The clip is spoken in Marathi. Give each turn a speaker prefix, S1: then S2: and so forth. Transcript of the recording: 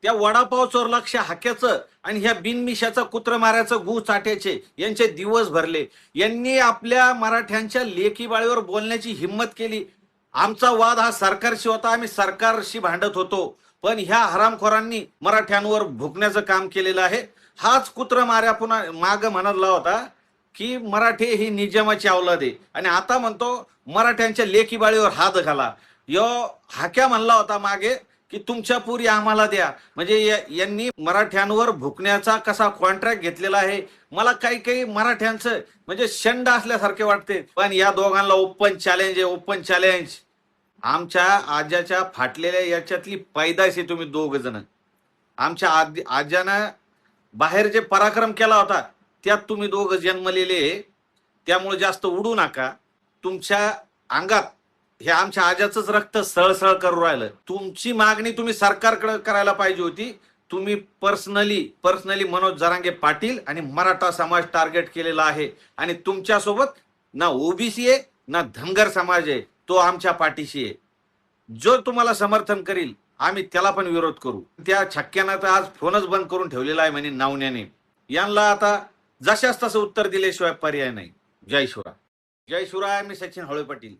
S1: त्या वडापाव चोर लक्ष हाक्याचं आणि ह्या बिनमिशाचं कुत्र माऱ्याचं गु चाट्याचे यांचे दिवस भरले. यांनी आपल्या मराठ्यांच्या लेकी बाळीवर बोलण्याची हिंमत केली. आमचा वाद हा सरकारशी होता, आम्ही सरकारशी भांडत होतो, पण ह्या हरामखोरांनी मराठ्यांवर भुकण्याचं काम केलेलं आहे. हाच कुत्र माऱ्या पुन्हा माग म्हणला होता की मराठी ही निजामाची अवलाद आहे आणि आता म्हणतो मराठ्यांच्या लेकी बाळीवर हात घाला. यो हाक्या म्हणला होता मागे की तुमच्या पुरी आम्हाला द्या. म्हणजे यांनी मराठ्यांवर भुकण्याचा कसा कॉन्ट्रॅक्ट घेतलेला आहे. मला काही काही मराठ्यांचं म्हणजे शंड असल्यासारखे वाटते. पण या दोघांना ओपन चॅलेंज आहे, ओपन चॅलेंज. आमच्या आज्याच्या फाटलेल्या याच्यातली पैदास आहे तुम्ही दोघ जण. आमच्या आज्यानं बाहेर जे पराक्रम केला होता त्यात तुम्ही दोघ जन्मलेले, त्यामुळे जास्त उडू नका. तुमच्या अंगात हे आमच्या आज्याचंच रक्त सळसळ करू राहिलं. तुमची मागणी तुम्ही सरकारकडे करायला पाहिजे होती. तुम्ही पर्सनली मनोज जरांगे पाटील आणि मराठा समाज टार्गेट केलेला आहे आणि तुमच्यासोबत ना ओबीसी आहे ना धनगर समाज आहे. तो आमच्या पाठीशी आहे. जो तुम्हाला समर्थन करील आम्ही त्याला पण विरोध करू. त्या छक्क्यानं तर आज फोनच बंद करून ठेवलेला आहे म्हणे नावण्याने. यांना आता जशाच तसं उत्तर दिल्याशिवाय पर्याय नाही. जय शिवराय. जय शिवराय. मी सचिन हळे पाटील.